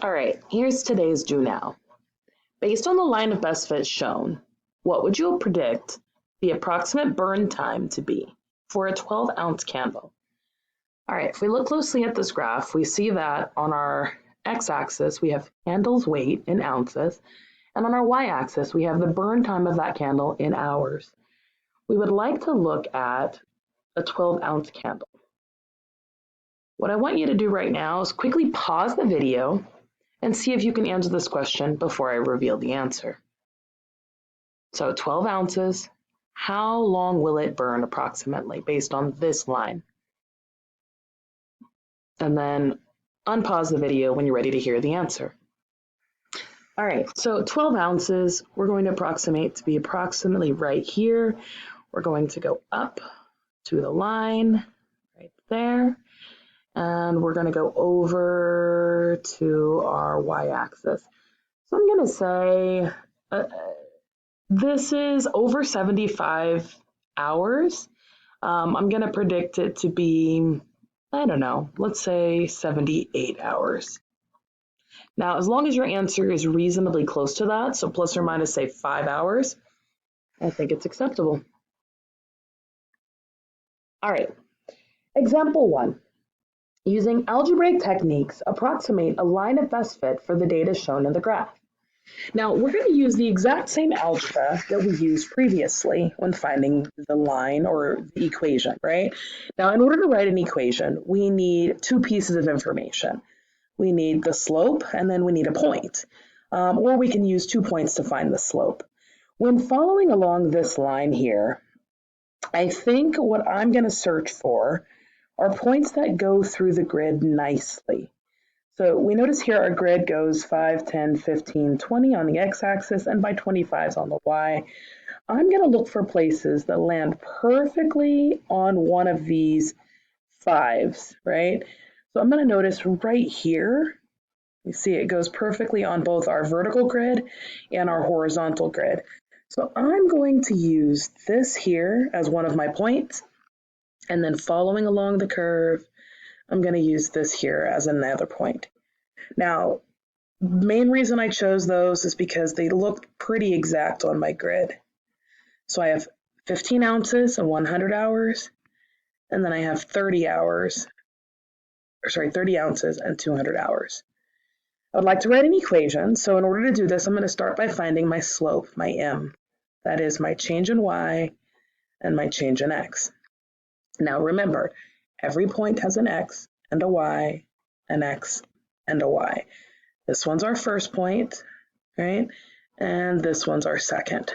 All right, here's today's do now. Based on the line of best fit shown, what would you predict the approximate burn time to be for a 12-ounce candle? All right, if we look closely at this graph, we see that on our x-axis we have candle's weight in ounces, and on our y-axis we have the burn time of that candle in hours. We would like to look at a 12-ounce candle. What I want you to do right now is quickly pause the video and see if you can answer this question before I reveal the answer. So 12 ounces, how long will it burn approximately based on this line? And then unpause the video when you're ready to hear the answer. All right, so 12 ounces, we're going to approximate to be approximately right here. We're going to go up to the line right there, and we're going to go over to our y-axis. So I'm going to say this is over 75 hours. I'm going to predict it to be, I don't know, let's say 78 hours. Now, as long as your answer is reasonably close to that, so plus or minus, say, 5 hours, I think it's acceptable. All right, example 1. Using algebraic techniques, approximate a line of best fit for the data shown in the graph. Now, we're going to use the exact same algebra that we used previously when finding the line or the equation, right? Now, in order to write an equation, we need two pieces of information. We need the slope, and then we need a point. Or we can use 2 points to find the slope. When following along this line here, I think what I'm going to search for are points that go through the grid nicely. So we notice here our grid goes 5, 10, 15, 20 on the x-axis and by 25s on the y. I'm going to look for places that land perfectly on one of these 5s, right? So I'm going to notice right here, you see it goes perfectly on both our vertical grid and our horizontal grid. So I'm going to use this here as one of my points, and then following along the curve, I'm going to use this here as another point. Now, the main reason I chose those is because they look pretty exact on my grid. So I have 15 ounces and 100 hours, and then I have 30 ounces and 200 hours. I would like to write an equation, so in order to do this, I'm going to start by finding my slope, my m. That is my change in y and my change in x. Now remember, every point has an x and a y, an x and a y. This one's our first point, right? And this one's our second.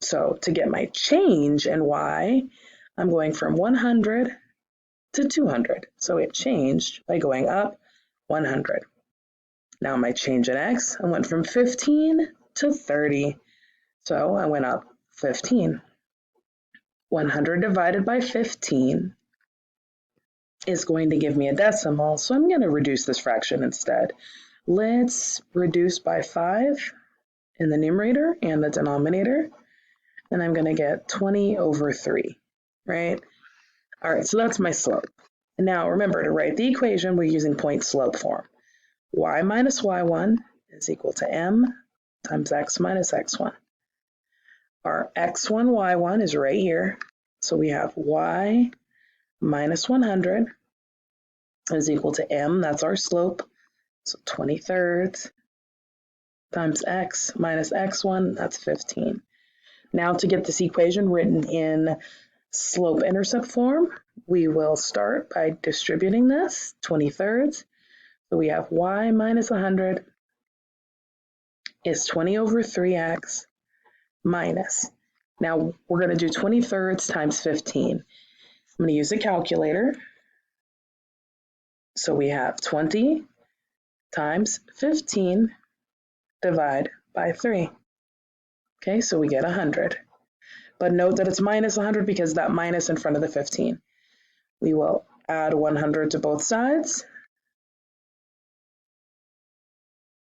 So to get my change in y, I'm going from 100 to 200. So it changed by going up 100. Now my change in x, I went from 15 to 30. So I went up 15. 100 divided by 15 is going to give me a decimal, so I'm going to reduce this fraction instead. Let's reduce by 5 in the numerator and the denominator, and I'm going to get 20 over 3, right? All right, so that's my slope. And now remember, to write the equation, we're using point slope form. Y minus y1 is equal to m times x minus x1. Our x1, y1 is right here, so we have y minus 100 is equal to m, that's our slope, so 20/3 times x minus x1, that's 15. Now to get this equation written in slope-intercept form, we will start by distributing this 20/3. So we have y minus 100 is 20 over 3x minus. Now we're going to do 20/3 times 15. I'm going to use a calculator. So we have 20 times 15 divide by 3. Okay, so we get 100. But note that it's minus 100 because that minus in front of the 15. We will add 100 to both sides.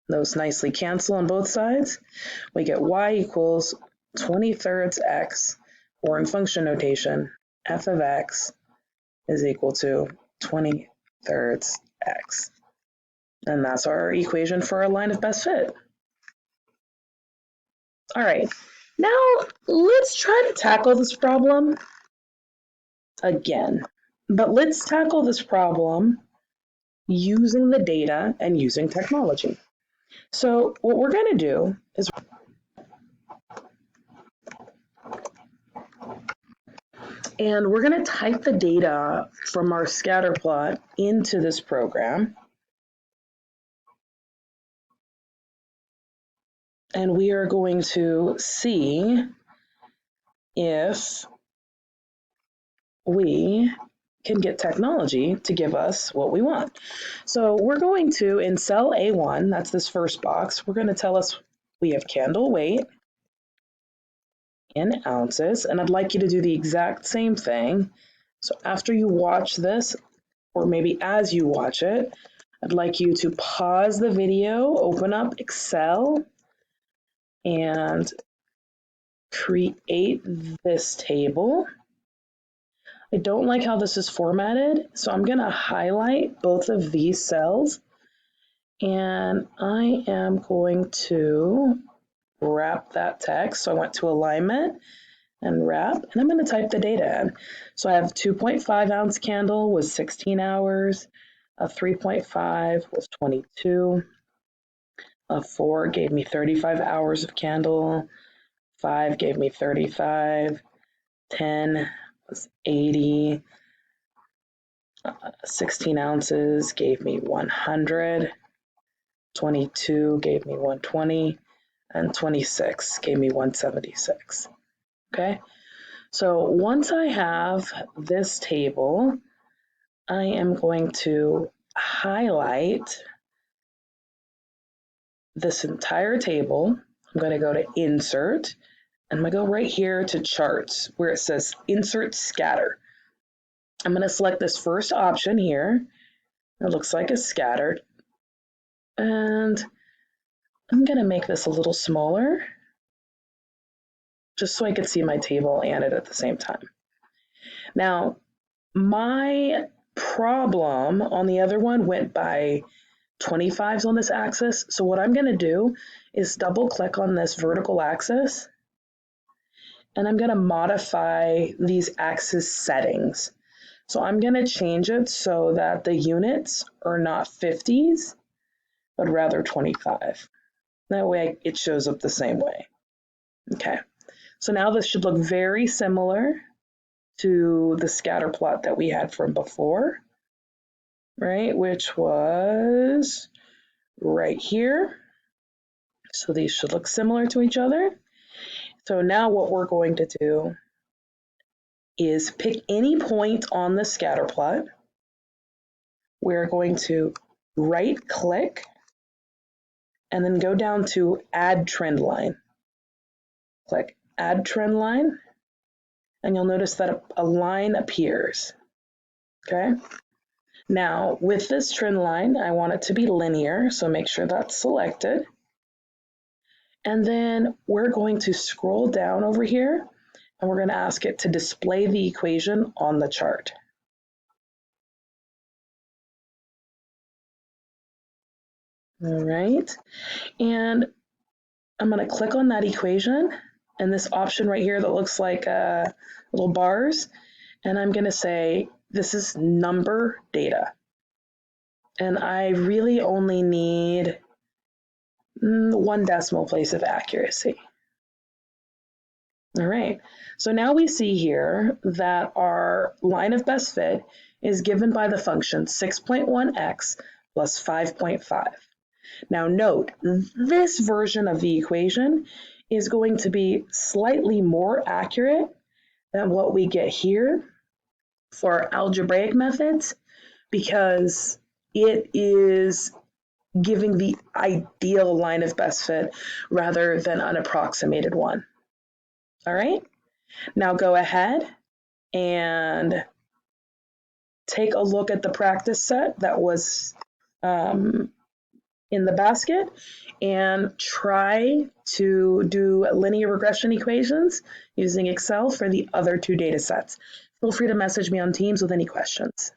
Those nicely cancel on both sides. We get y equals 20/3 x, or in function notation, f of x is equal to 20/3 x. And that's our equation for our line of best fit. All right, now let's try to tackle this problem again. But let's tackle this problem using the data and using technology. So what we're going to do is, and we're going to type the data from our scatter plot into this program. And we are going to see if we can get technology to give us what we want. So we're going to, in cell A1, that's this first box, we're going to tell us we have candle weight in ounces, and I'd like you to do the exact same thing. So after you watch this, or maybe as you watch it, I'd like you to pause the video, open up Excel, and create this table. I don't like how this is formatted, so I'm going to highlight both of these cells, and I am going to wrap that text. So I went to alignment and wrap, and I'm going to type the data in. So I have 2.5 ounce candle was 16 hours, a 3.5 was 22, a 4 gave me 35 hours of candle, 5 gave me 35, 10 was 80, 16 ounces gave me 100, 22 gave me 120, and 26 gave me 176. Okay, so once I have this table, I am going to highlight this entire table. I'm going to go to Insert, and I'm going to go right here to Charts where it says Insert Scatter. I'm going to select this first option here. It looks like it's scattered. And I'm going to make this a little smaller just so I could see my table and it at the same time. Now, my problem on the other one went by 25s on this axis. So what I'm going to do is double click on this vertical axis, and I'm going to modify these axis settings. So I'm going to change it so that the units are not 50s, but rather 25. That way it shows up the same way. Okay, so now this should look very similar to the scatter plot that we had from before, right, which was right here. So these should look similar to each other. So now what we're going to do is pick any point on the scatter plot. We're going to right click and then go down to Add Trend Line. Click Add Trend Line, and you'll notice that a line appears. Okay. Now with this trend line, I want it to be linear, so make sure that's selected. And then we're going to scroll down over here, and we're going to ask it to display the equation on the chart. All right, and I'm going to click on that equation and this option right here that looks like little bars, and I'm going to say this is number data. And I really only need 1 decimal place of accuracy. All right, so now we see here that our line of best fit is given by the function 6.1x plus 5.5. Now note, this version of the equation is going to be slightly more accurate than what we get here for algebraic methods because it is giving the ideal line of best fit rather than an approximated one. All right, now go ahead and take a look at the practice set that was in the basket and try to do linear regression equations using Excel for the other 2 data sets. Feel free to message me on Teams with any questions.